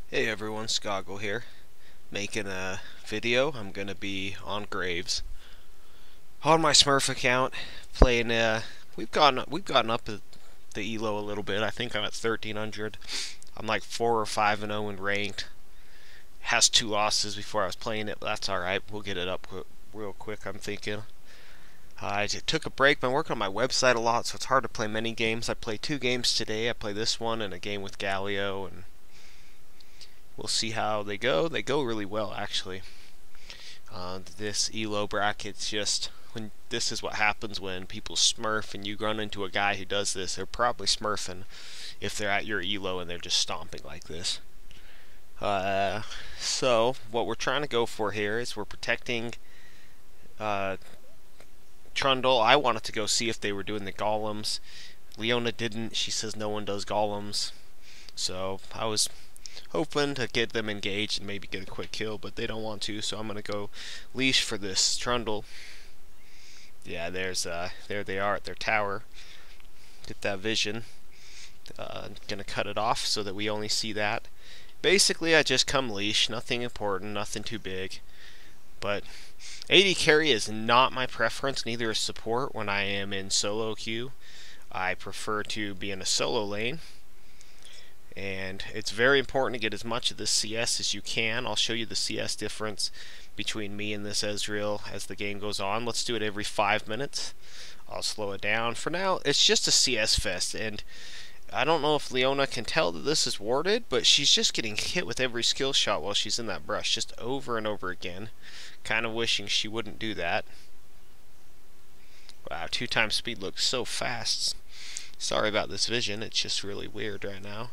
Hey everyone, Skoggul here, making a video. I'm gonna be on Graves on my Smurf account, playing. We've gotten up the elo a little bit. I think I'm at 1300. I'm like 4 or 5-0 in ranked. Has 2 losses before I was playing it, but that's all right. We'll get it up real quick. I'm thinking. I took a break. Been working on my website a lot, so it's hard to play many games. I played 2 games today. I play this one and a game with Galio, and we'll see how they go. They go really well, actually. This elo bracket's just when this is what happens when people smurf and you run into a guy who does this. They're probably smurfing if they're at your elo and they're just stomping like this. So what we're trying to go for here is we're protecting Trundle. I wanted to go see if they were doing the golems. Leona didn't. She says no one does golems. So I was hoping to get them engaged and maybe get a quick kill, but they don't want to, so I'm gonna go leash for this Trundle. Yeah, there they are at their tower. Get that vision. Gonna cut it off so that we only see that. Basically, I just come leash, nothing important, nothing too big. But AD carry is not my preference, neither is support when I am in solo queue. I prefer to be in a solo lane. And it's very important to get as much of this CS as you can. I'll show you the CS difference between me and this Ezreal as the game goes on. Let's do it every 5 minutes. I'll slow it down. For now, it's just a CS fest, and I don't know if Leona can tell that this is warded, but she's just getting hit with every skill shot while she's in that brush, just over and over again. Kind of wishing she wouldn't do that. Wow, 2 times speed looks so fast. Sorry about this vision, it's just really weird right now.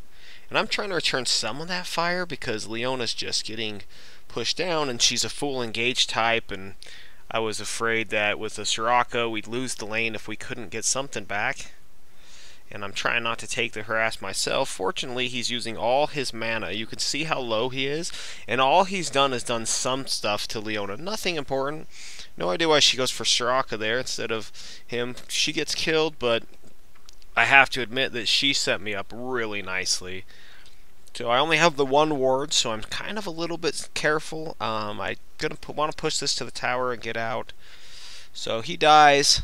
And I'm trying to return some of that fire because Leona's just getting pushed down and she's a full engage type, and I was afraid that with the Soraka we'd lose the lane if we couldn't get something back. And I'm trying not to take the harass myself. Fortunately, he's using all his mana. You can see how low he is, and all he's done is done some stuff to Leona. Nothing important. No idea why she goes for Soraka there instead of him. She gets killed, but I have to admit that she set me up really nicely. So I only have the 1 ward, so I'm kind of a little bit careful. I'm gonna want to push this to the tower and get out. So he dies,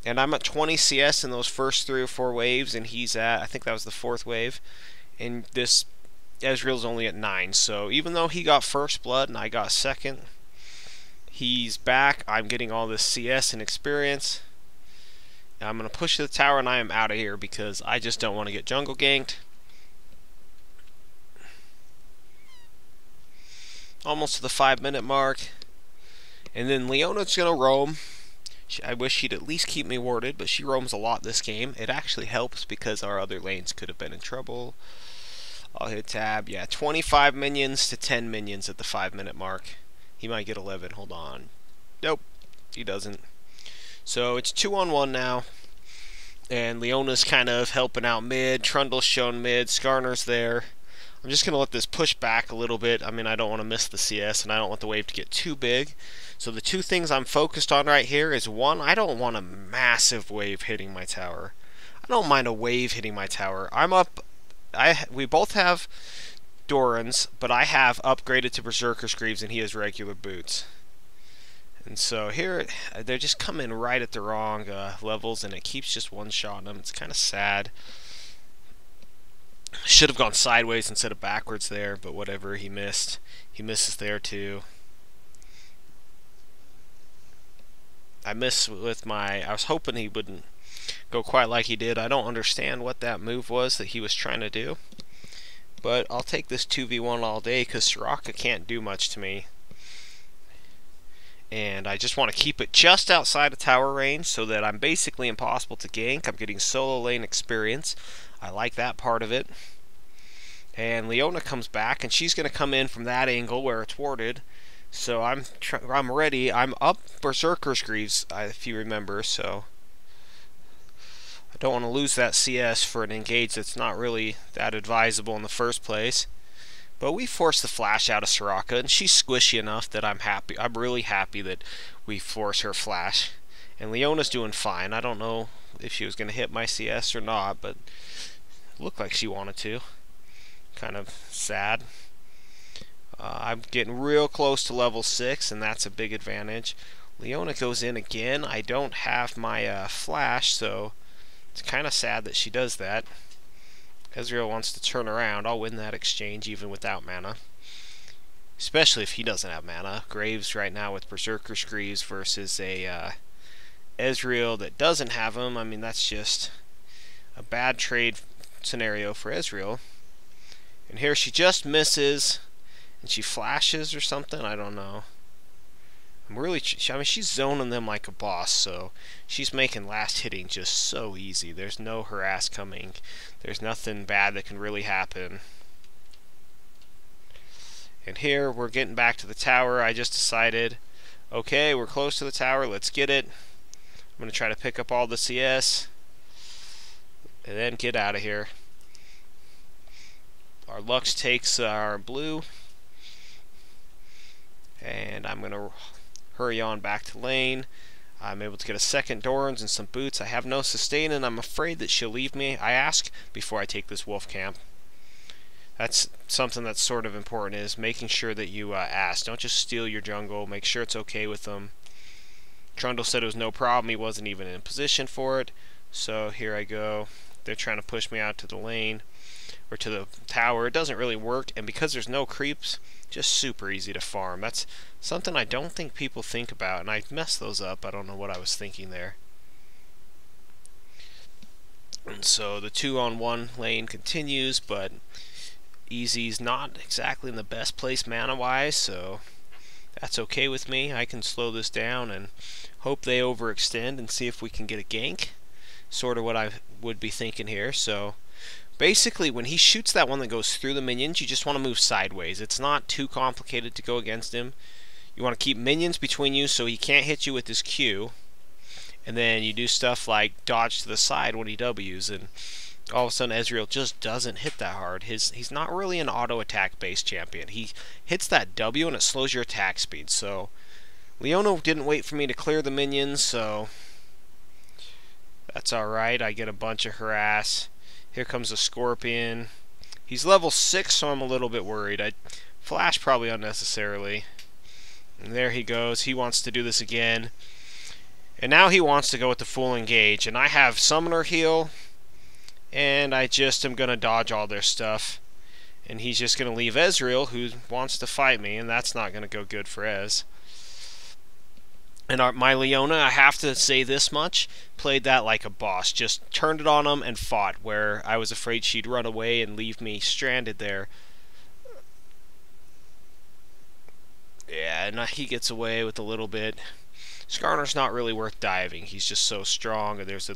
and I'm at 20 CS in those first 3 or 4 waves, and he's at, I think that was the 4th wave, and this Ezreal's only at 9. So even though he got first blood and I got second, he's back. I'm getting all this CS and experience. I'm going to push to the tower and I am out of here because I just don't want to get jungle ganked. Almost to the 5-minute mark. And then Leona's going to roam. I wish she'd at least keep me warded, but she roams a lot this game. It actually helps because our other lanes could have been in trouble. I'll hit tab. Yeah, 25 minions to 10 minions at the 5-minute mark. He might get 11. Hold on. Nope, he doesn't. So it's 2-on-1 now, and Leona's kind of helping out mid. Trundle's shown mid. Skarner's there. I'm just going to let this push back a little bit. I mean, I don't want to miss the CS, and I don't want the wave to get too big. So the 2 things I'm focused on right here is, 1, I don't want a massive wave hitting my tower. I don't mind a wave hitting my tower. I'm up. We both have Dorans, but I have upgraded to Berserker's Greaves, and he has regular boots. And so here, they're just coming right at the wrong levels, and it keeps just one-shotting them. It's kind of sad. Should have gone sideways instead of backwards there, but whatever, he missed. He misses there too. I missed with my... I was hoping he wouldn't go quite like he did. I don't understand what that move was that he was trying to do. But I'll take this 2v1 all day because Soraka can't do much to me. And I just want to keep it just outside of tower range so that I'm basically impossible to gank. I'm getting solo lane experience. I like that part of it. And Leona comes back, and she's going to come in from that angle where it's warded. So I'm ready. I'm up Berserker's Greaves, if you remember. So I don't want to lose that CS for an engage that's not really that advisable in the first place. But we forced the flash out of Soraka, and she's squishy enough that I'm happy. I'm really happy that we force her flash. And Leona's doing fine. I don't know if she was going to hit my CS or not, but it looked like she wanted to. Kind of sad. I'm getting real close to level 6, and that's a big advantage. Leona goes in again. I don't have my flash, so it's kind of sad that she does that. Ezreal wants to turn around. I'll win that exchange even without mana. Especially if he doesn't have mana. Graves right now with Berserker Screes versus a Ezreal that doesn't have them. I mean, that's just a bad trade scenario for Ezreal. And here she just misses, and she flashes or something. I don't know. I mean, she's zoning them like a boss, so she's making last hitting just so easy. There's no harass coming. There's nothing bad that can really happen. And here, we're getting back to the tower. I just decided, okay, we're close to the tower. Let's get it. I'm going to try to pick up all the CS and then get out of here. Our Lux takes our blue, and I'm going to hurry on back to lane. I'm able to get a second Dorans and some boots. I have no sustain, and I'm afraid that she'll leave me. I ask before I take this wolf camp. That's something that's sort of important, is making sure that you ask. Don't just steal your jungle. Make sure it's okay with them. Trundle said it was no problem. He wasn't even in position for it. So here I go. They're trying to push me out to the lane, or to the tower. It doesn't really work, and because there's no creeps, just super easy to farm. That's something I don't think people think about, and I messed those up. I don't know what I was thinking there. And so the 2-on-1 lane continues, but Easy's not exactly in the best place mana-wise, so that's okay with me. I can slow this down and hope they overextend and see if we can get a gank. Sort of what I would be thinking here. So basically, when he shoots that one that goes through the minions, you just want to move sideways. It's not too complicated to go against him. You want to keep minions between you so he can't hit you with his Q. And then you do stuff like dodge to the side when he Ws, and all of a sudden Ezreal just doesn't hit that hard. He's not really an auto attack based champion. He hits that W and it slows your attack speed. So Leona didn't wait for me to clear the minions, so that's alright. I get a bunch of harass. Here comes a Scorpion. He's level 6, so I'm a little bit worried. I flash probably unnecessarily. And there he goes. He wants to do this again. And now he wants to go with the full engage. And I have Summoner heal, and I just am going to dodge all their stuff. And he's just going to leave Ezreal, who wants to fight me, and that's not going to go good for Ez. And my Leona, I have to say this much, played that like a boss. Just turned it on him and fought, where I was afraid she'd run away and leave me stranded there. Yeah, and he gets away with a little bit. Skarner's not really worth diving. He's just so strong. And there's a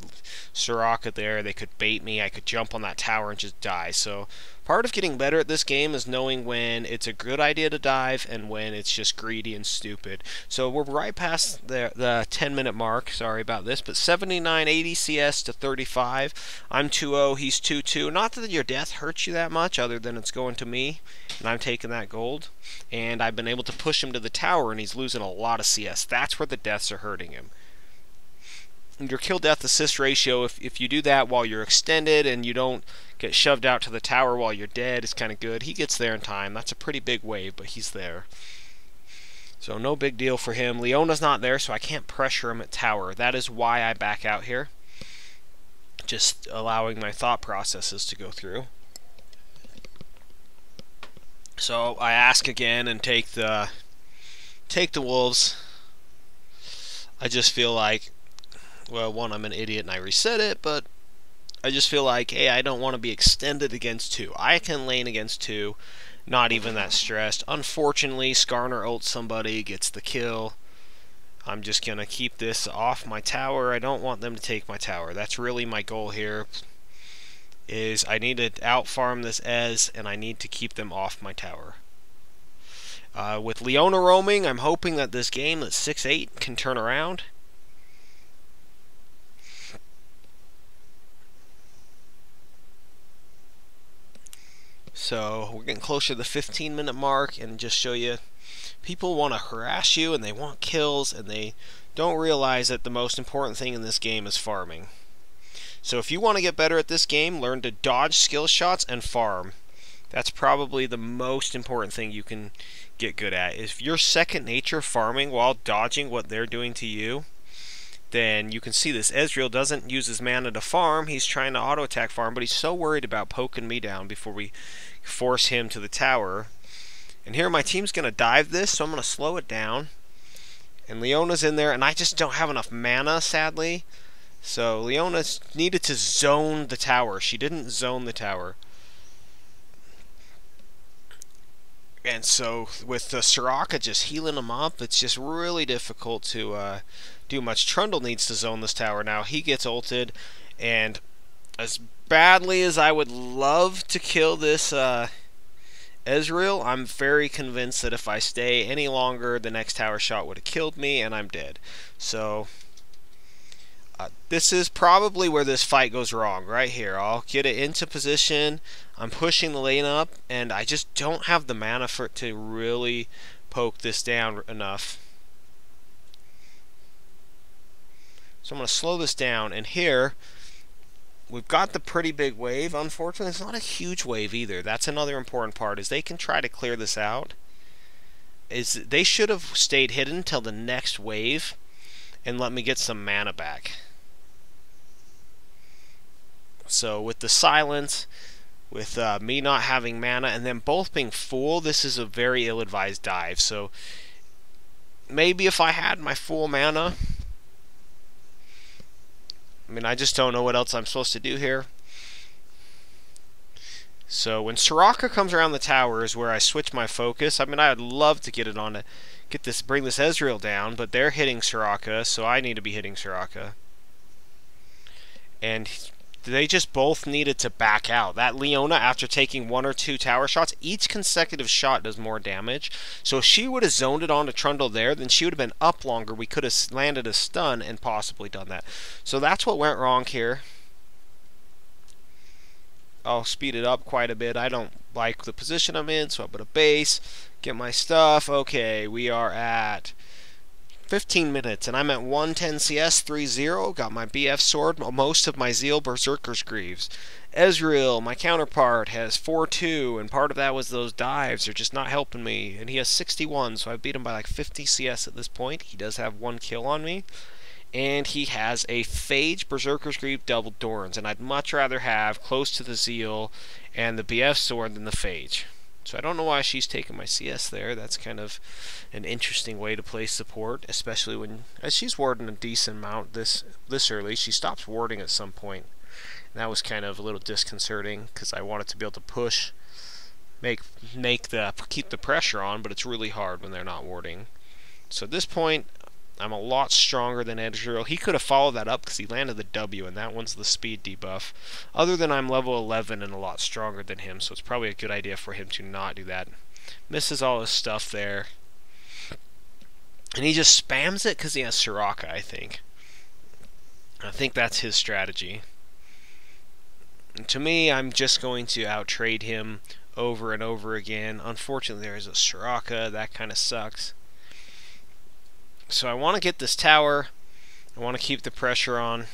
Soraka there. They could bait me. I could jump on that tower and just die. So part of getting better at this game is knowing when it's a good idea to dive and when it's just greedy and stupid. So we're right past the 10-minute mark. Sorry about this, but 79-80 CS to 35. I'm 2-0. He's 2-2. Not that your death hurts you that much, other than it's going to me, and I'm taking that gold. And I've been able to push him to the tower, and he's losing a lot of CS. That's where the deaths are hurting him. And your kill death assist ratio, if you do that while you're extended and you don't get shoved out to the tower while you're dead, is kind of good. He gets there in time. That's a pretty big wave, but he's there. So no big deal for him. Leona's not there, so I can't pressure him at tower. That is why I back out here. Just allowing my thought processes to go through. So I ask again and take the wolves. I just feel like, well, one, I'm an idiot and I reset it, but I just feel like, hey, I don't want to be extended against 2. I can lane against 2, not even that stressed. Unfortunately, Skarner ults somebody, gets the kill. I'm just going to keep this off my tower. I don't want them to take my tower. That's really my goal here, is I need to out-farm this Ez, and I need to keep them off my tower. With Leona roaming, I'm hoping that this game that's 6-8 can turn around. So we're getting closer to the 15-minute mark, and just show you, people want to harass you and they want kills, and they don't realize that the most important thing in this game is farming. So if you want to get better at this game, learn to dodge skill shots and farm. That's probably the most important thing you can get good at. If you're second nature farming while dodging what they're doing to you, then you can see this. Ezreal doesn't use his mana to farm. He's trying to auto-attack farm, but he's so worried about poking me down before we force him to the tower. And here my team's going to dive this, so I'm going to slow it down. And Leona's in there, and I just don't have enough mana, sadly. So Leona needed to zone the tower. She didn't zone the tower. And so with Soraka just healing him up, it's just really difficult to do much. Trundle needs to zone this tower now. He gets ulted, and as badly as I would love to kill this Ezreal, I'm very convinced that if I stay any longer, the next tower shot would have killed me, and I'm dead. So this is probably where this fight goes wrong, right here. I'll get it into position. I'm pushing the lane up, and I just don't have the mana for it to really poke this down enough. So I'm going to slow this down, and here we've got the pretty big wave. Unfortunately, it's not a huge wave either. That's another important part, is they can try to clear this out. They should have stayed hidden until the next wave and let me get some mana back. So with the silence, with me not having mana, and then both being full, this is a very ill-advised dive. So maybe if I had my full mana, I mean, I just don't know what else I'm supposed to do here. So when Soraka comes around the tower is where I switch my focus. I mean, I'd love to get it on to bring this Ezreal down, but they're hitting Soraka, so I need to be hitting Soraka. And they just both needed to back out. That Leona, after taking 1 or 2 tower shots, each consecutive shot does more damage. So if she would have zoned it onto Trundle there, then she would have been up longer. We could have landed a stun and possibly done that. So that's what went wrong here. I'll speed it up quite a bit. I don't like the position I'm in, so I'll put a base, get my stuff. Okay, we are at 15 minutes, and I'm at 110 CS, 3-0. Got my BF sword, most of my Zeal Berserker's Greaves. Ezreal, my counterpart, has 4-2, and part of that was those dives are just not helping me. And he has 61, so I beat him by like 50 CS at this point. He does have 1 kill on me. And he has a Phage, Berserker's Greave, double Dorns, and I'd much rather have close to the Zeal and the BF sword than the Phage. So I don't know why she's taking my CS there. That's kind of an interesting way to play support, especially when, as she's warding a decent amount this early. She stops warding at some point. And that was kind of a little disconcerting because I wanted to be able to push, keep the pressure on, but it's really hard when they're not warding. So at this point, I'm a lot stronger than Ezreal. He could have followed that up because he landed the W, and that one's the speed debuff. Other than I'm level 11 and a lot stronger than him, so it's probably a good idea for him to not do that. Misses all his stuff there. And he just spams it because he has Soraka, I think. I think that's his strategy. And to me, I'm just going to out-trade him over and over again. Unfortunately, there is a Soraka. That kind of sucks. So I want to get this tower. I want to keep the pressure on.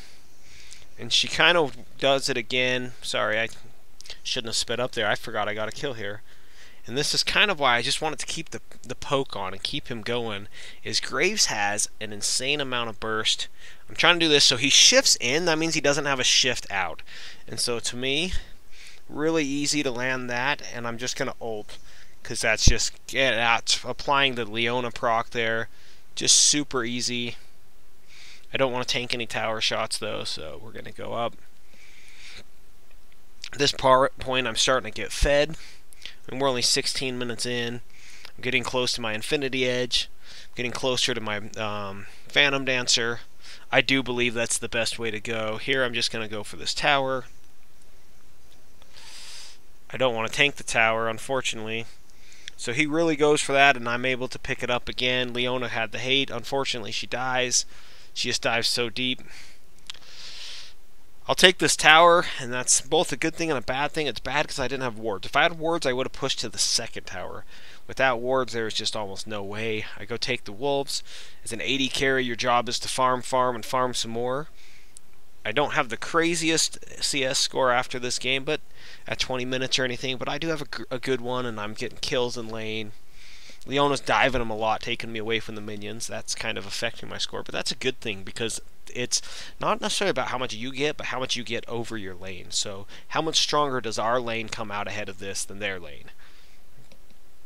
And she kind of does it again. Sorry, I shouldn't have sped up there. I forgot I got a kill here. And this is kind of why I just wanted to keep the poke on and keep him going. Is Graves has an insane amount of burst. I'm trying to do this so he shifts in. That means he doesn't have a shift out. And so to me, really easy to land that. And I'm just going to ult. Because that's just applying the Leona proc there. Just super easy. I don't want to tank any tower shots though, so we're going to go up. At this point, I'm starting to get fed. And we're only 16 minutes in. I'm getting close to my Infinity Edge. I'm getting closer to my Phantom Dancer. I do believe that's the best way to go. Here, I'm just going to go for this tower. I don't want to tank the tower, unfortunately. So he really goes for that, and I'm able to pick it up again. Leona had the hate. Unfortunately, she dies. She just dives so deep. I'll take this tower, and that's both a good thing and a bad thing. It's bad because I didn't have wards. If I had wards, I would have pushed to the second tower. Without wards, there's just almost no way. I go take the wolves. As an 80 carry, your job is to farm, and farm some more. I don't have the craziest CS score after this game, but at 20 minutes or anything, but I do have a good one, and I'm getting kills in lane. Leona's diving him a lot, taking me away from the minions. That's kind of affecting my score, but that's a good thing because it's not necessarily about how much you get, but how much you get over your lane. So how much stronger does our lane come out ahead of this than their lane?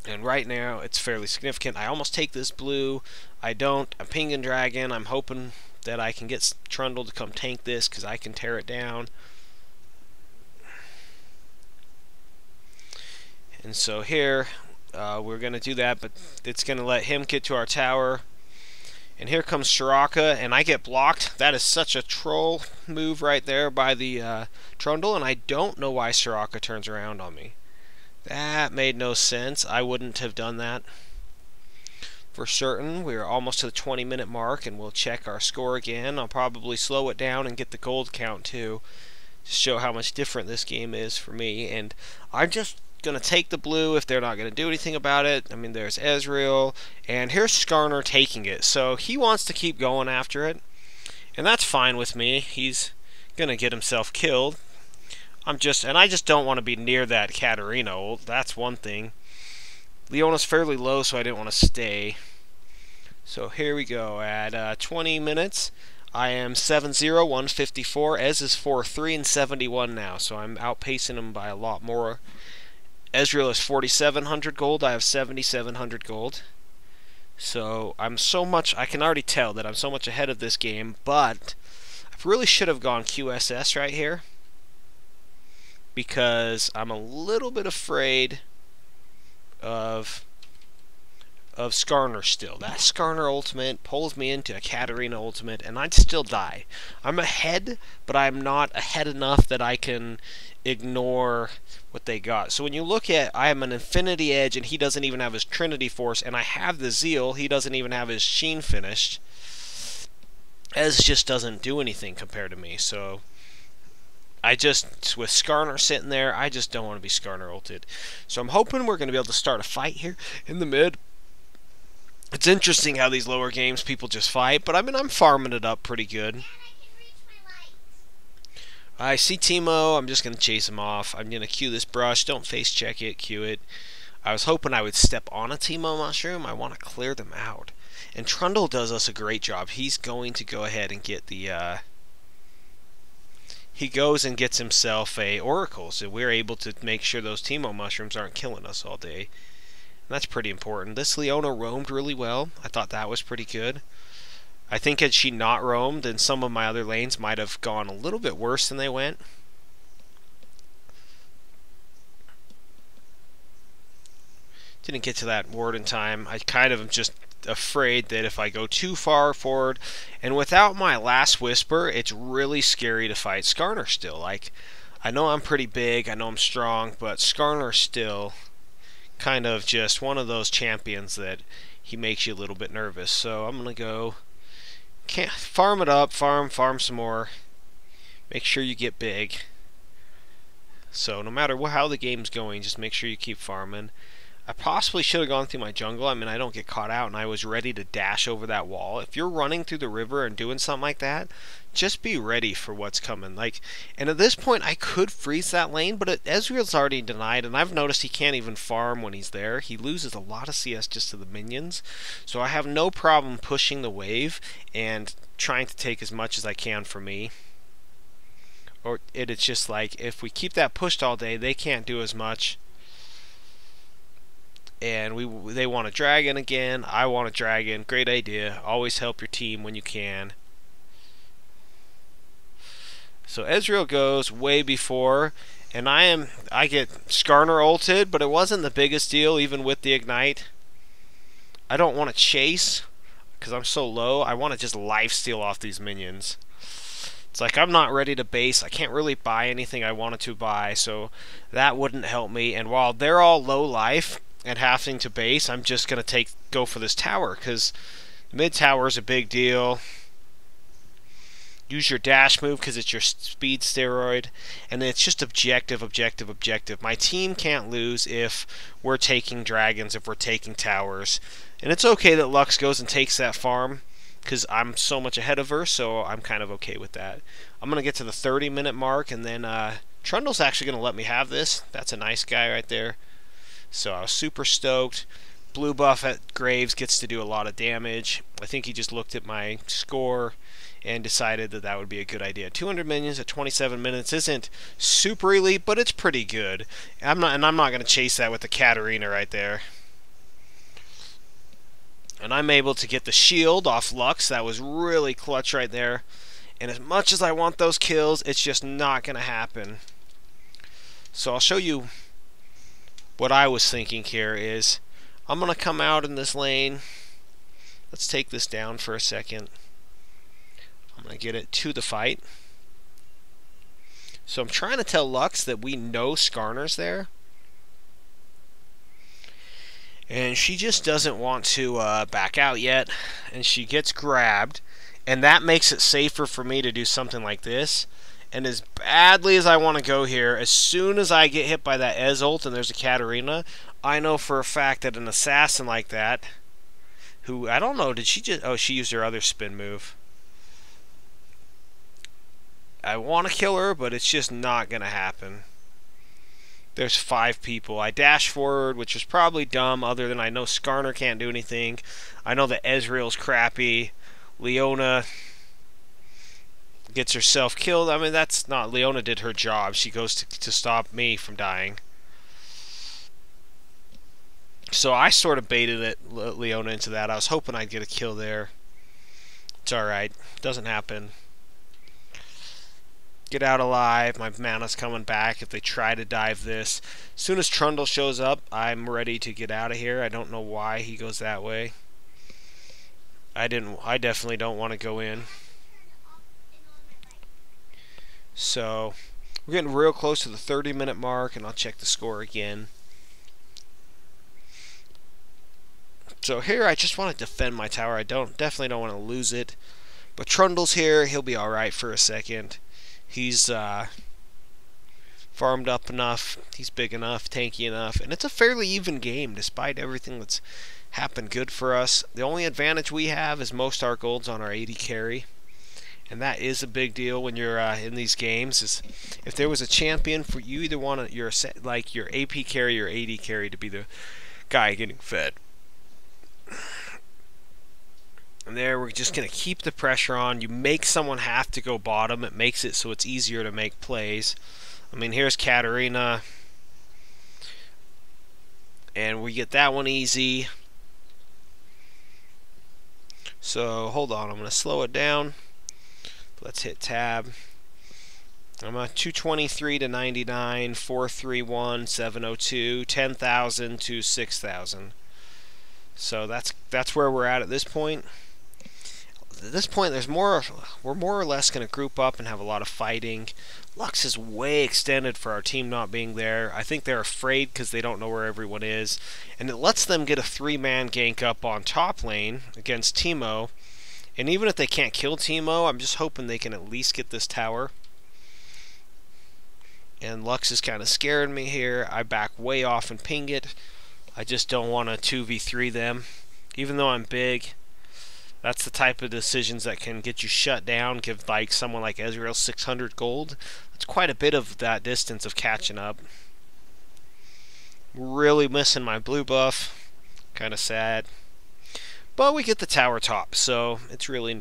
And right now, it's fairly significant. I almost take this blue. I don't. I'm pinging dragon. I'm hoping that I can get Trundle to come tank this because I can tear it down. And so here, we're going to do that, but it's going to let him get to our tower. And here comes Soraka, and I get blocked. That is such a troll move right there by the Trundle, and I don't know why Soraka turns around on me. That made no sense. I wouldn't have done that. For certain, we're almost to the 20-minute mark, and we'll check our score again. I'll probably slow it down and get the gold count too, to show how much different this game is for me. And I'm just going to take the blue if they're not going to do anything about it. I mean, there's Ezreal, and here's Skarner taking it. So he wants to keep going after it, and that's fine with me. He's going to get himself killed. I just don't want to be near that Katarina. That's one thing. Leona's fairly low, so I didn't want to stay. So here we go. At 20 minutes, I am 7-0, 154. Ez is 4-3 and 71 now, so I'm outpacing him by a lot more. Ezreal is 4,700 gold. I have 7,700 gold. So I can already tell that I'm so much ahead of this game, but I really should have gone QSS right here, because I'm a little bit afraid of Skarner still. That Skarner ultimate pulls me into a Katarina ultimate, and I'd still die. I'm ahead, but I'm not ahead enough that I can ignore what they got. So when you look at, I am an Infinity Edge, and he doesn't even have his Trinity Force, and I have the Zeal, he doesn't even have his Sheen finished. Ez just doesn't do anything compared to me, so with Skarner sitting there, I just don't want to be Skarner ulted. So I'm hoping we're going to be able to start a fight here in the mid. It's interesting how these lower games people just fight, but I mean, I'm farming it up pretty good. I see Teemo. I'm just going to chase him off. I'm going to Q this brush. Don't face check it. Q it. I was hoping I would step on a Teemo mushroom. I want to clear them out. And Trundle does us a great job. He's going to go ahead and get the... he goes and gets himself a Oracle, so we're able to make sure those Teemo mushrooms aren't killing us all day. And that's pretty important. This Leona roamed really well. I thought that was pretty good. I think had she not roamed, then some of my other lanes might have gone a little bit worse than they went. Didn't get to that ward in time. I kind of am just afraid that if I go too far forward, and without my last whisper, it's really scary to fight Skarner still. Like, I know I'm pretty big, I know I'm strong, but Skarner's still kind of just one of those champions that he makes you a little bit nervous. So I'm gonna go farm it up, farm some more, make sure you get big. So no matter how the game's going, just make sure you keep farming. I possibly should have gone through my jungle. I mean, I don't get caught out, and I was ready to dash over that wall. If you're running through the river and doing something like that, just be ready for what's coming. Like, and at this point, I could freeze that lane, but Ezreal's already denied, and I've noticed he can't even farm when he's there. He loses a lot of CS just to the minions, so I have no problem pushing the wave and trying to take as much as I can for me. Or it's just like, if we keep that pushed all day, they can't do as much. And they want a dragon again. I want a dragon. Great idea. Always help your team when you can. So Ezreal goes way before, and I get Skarner ulted, but it wasn't the biggest deal even with the ignite. I don't want to chase because I'm so low. I want to just lifesteal off these minions. It's like I'm not ready to base. I can't really buy anything I wanted to buy, so that wouldn't help me. And while they're all low life and having to base, I'm just going to go for this tower, because mid tower is a big deal. Use your dash move because it's your speed steroid, and it's just objective. My team can't lose if we're taking dragons, if we're taking towers. And it's okay that Lux goes and takes that farm, because I'm so much ahead of her, so I'm kind of okay with that. I'm going to get to the 30-minute mark and then Trundle's actually going to let me have this. That's a nice guy right there. So I was super stoked. Blue buff at Graves gets to do a lot of damage. I think he just looked at my score and decided that that would be a good idea. 200 minions at 27 minutes isn't super elite, but it's pretty good. I'm not going to chase that with the Katarina right there. And I'm able to get the shield off Lux. That was really clutch right there. And as much as I want those kills, it's just not going to happen. So I'll show you what I was thinking here is I'm going to come out in this lane. Let's take this down for a second. I'm going to get it to the fight. So I'm trying to tell Lux that we know Skarner's there. And she just doesn't want to back out yet. And she gets grabbed. And that makes it safer for me to do something like this. And as badly as I want to go here, as soon as I get hit by that Ez ult and there's a Katarina, I know for a fact that an assassin like that, who, I don't know, did she just... Oh, she used her other spin move. I want to kill her, but it's just not going to happen. There's 5 people. I dash forward, which is probably dumb, other than I know Skarner can't do anything. I know that Ezreal's crappy. Leona gets herself killed. I mean, that's not... Leona did her job. She goes to stop me from dying. So I sort of baited it, Leona into that. I was hoping I'd get a kill there. It's alright. Doesn't happen. Get out alive. My mana's coming back if they try to dive this. As soon as Trundle shows up, I'm ready to get out of here. I don't know why he goes that way. I definitely don't want to go in. So we're getting real close to the 30-minute mark, and I'll check the score again. So here I just want to defend my tower. I definitely don't want to lose it. But Trundle's here. He'll be alright for a second. He's farmed up enough. He's big enough, tanky enough. And it's a fairly even game despite everything that's happened good for us. The only advantage we have is most our golds on our AD carry. And that is a big deal when you're in these games. Is if there was a champion for you, either want your AP carry or AD carry to be the guy getting fed. And there, we're just going to keep the pressure on. You make someone have to go bottom. It makes it so it's easier to make plays. I mean, here's Katarina. And we get that one easy. So, hold on. I'm going to slow it down. Let's hit tab. I'm at 223 to 99, 431, 702, 10,000 to 6,000. So that's where we're at this point. At this point, we're more or less going to group up and have a lot of fighting. Lux is way extended for our team not being there. I think they're afraid because they don't know where everyone is. And it lets them get a 3-man gank up on top lane against Teemo. And even if they can't kill Teemo, I'm just hoping they can at least get this tower. And Lux is kind of scaring me here. I back way off and ping it. I just don't want to 2v3 them. Even though I'm big, that's the type of decisions that can get you shut down. Give someone like Ezreal 600 gold. That's quite a bit of that distance of catching up. Really missing my blue buff. Kind of sad. But we get the tower top, so it's really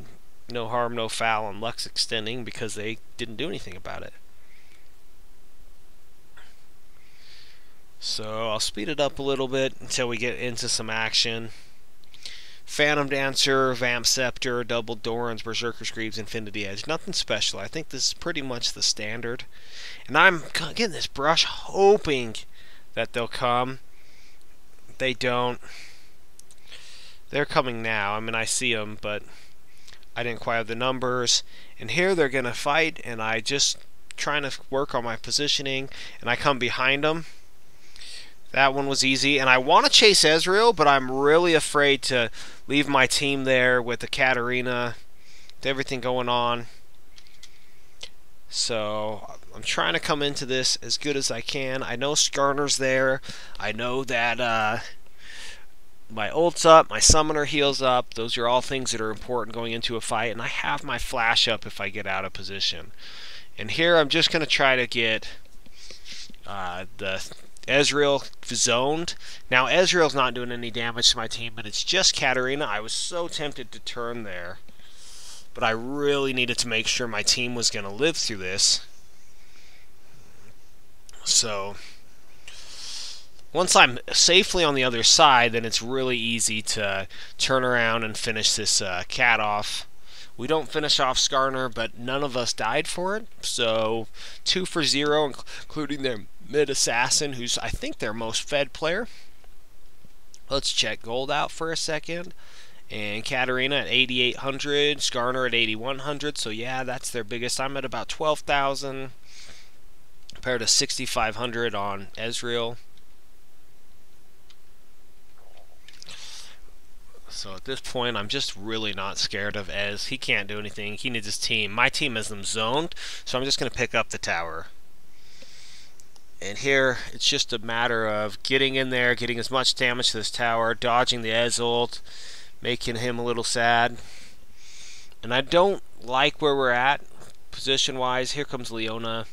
no harm, no foul on Lux extending because they didn't do anything about it. So I'll speed it up a little bit until we get into some action. Phantom Dancer, Vamp Scepter, Double Dorans, Berserker's Greaves, Infinity Edge. Nothing special. I think this is pretty much the standard. And I'm getting this brush hoping that they'll come. They don't. They're coming now. I mean, I see them, but I didn't quite have the numbers. And here they're going to fight, and I just trying to work on my positioning, and I come behind them. That one was easy, and I want to chase Ezreal, but I'm really afraid to leave my team there with the Katarina, with everything going on. So I'm trying to come into this as good as I can. I know Skarner's there. I know that my ult's up, my summoner heals up. Those are all things that are important going into a fight, and I have my flash up if I get out of position. And here I'm just going to try to get The Ezreal zoned. Now Ezreal's not doing any damage to my team, but it's just Katarina. I was so tempted to turn there, but I really needed to make sure my team was going to live through this. So once I'm safely on the other side, then it's really easy to turn around and finish this cat off. We don't finish off Skarner, but none of us died for it. So 2 for 0, including their mid assassin, who's I think their most fed player. Let's check gold out for a second. And Katarina at 8,800, Skarner at 8,100. So yeah, that's their biggest. I'm at about 12,000 compared to 6,500 on Ezreal. So at this point, I'm just really not scared of Ez. He can't do anything. He needs his team. My team has them zoned, so I'm just going to pick up the tower. And here, it's just a matter of getting in there, getting as much damage to this tower, dodging the Ez ult, making him a little sad. And I don't like where we're at, position-wise. Here comes Leona.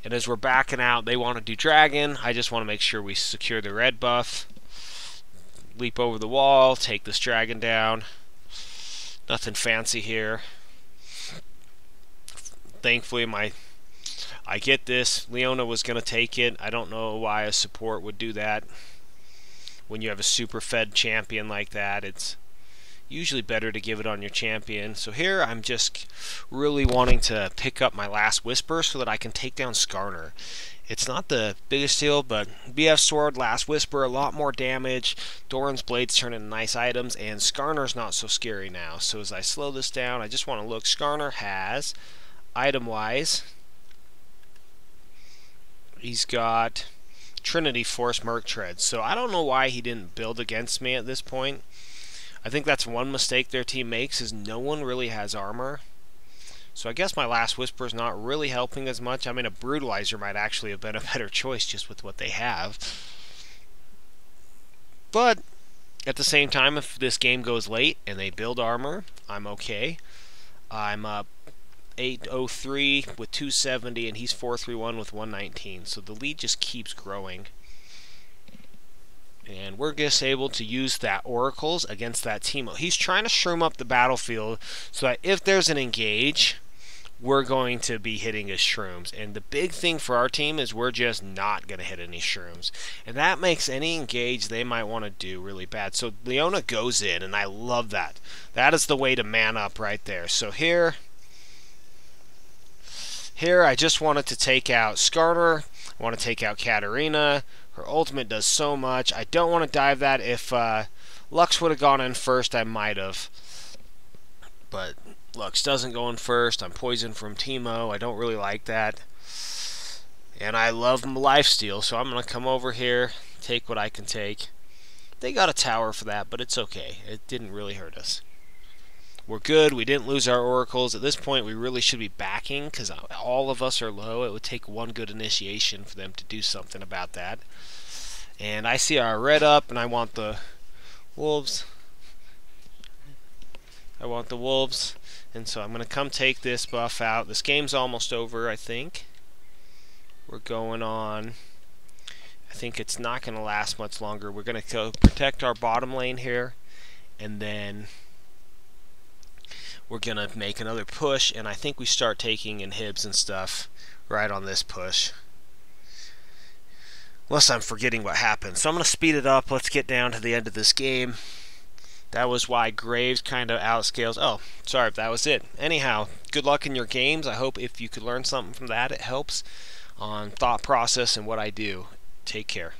And as we're backing out, they want to do dragon. I just want to make sure we secure the red buff. Leap over the wall, take this dragon down. Nothing fancy here. Thankfully, I get this. Leona was going to take it. I don't know why a support would do that. When you have a super fed champion like that, it's usually better to give it on your champion. So here I'm just really wanting to pick up my last Whisper so that I can take down Skarner. It's not the biggest deal, but BF Sword, Last Whisper, a lot more damage. Doran's Blades turn into nice items, and Skarner's not so scary now. So as I slow this down, I just want to look. Skarner has, item-wise, he's got Trinity Force Merc Treads. So I don't know why he didn't build against me at this point. I think that's one mistake their team makes, is no one really has armor. So I guess my Last Whisper is not really helping as much. I mean, a Brutalizer might actually have been a better choice just with what they have. But at the same time, if this game goes late and they build armor, I'm okay. I'm up 803 with 270, and he's 431 with 119. So the lead just keeps growing. And we're just able to use that Oracles against that Teemo. He's trying to shroom up the battlefield so that if there's an engage, we're going to be hitting his shrooms. And the big thing for our team is we're just not going to hit any shrooms. And that makes any engage they might want to do really bad. So Leona goes in, and I love that. That is the way to man up right there. So here I just wanted to take out Skarner. I want to take out Katarina. Her ultimate does so much. I don't want to dive that. If Lux would have gone in first, I might have. But Lux doesn't go in first. I'm poisoned from Teemo. I don't really like that. And I love lifesteal, so I'm going to come over here, take what I can take. They got a tower for that, but it's okay. It didn't really hurt us. We're good. We didn't lose our oracles. At this point, we really should be backing because all of us are low. It would take one good initiation for them to do something about that. And I see our red up, and I want the wolves. I want the wolves. And so I'm going to come take this buff out. This game's almost over, I think. We're going on. I think it's not going to last much longer. We're going to go protect our bottom lane here. And then we're going to make another push. And I think we start taking inhibs and stuff right on this push. Unless I'm forgetting what happened. So I'm going to speed it up. Let's get down to the end of this game. That was why Graves kind of outscales. Oh, sorry, that was it. Anyhow, good luck in your games. I hope if you could learn something from that, it helps on thought process and what I do. Take care.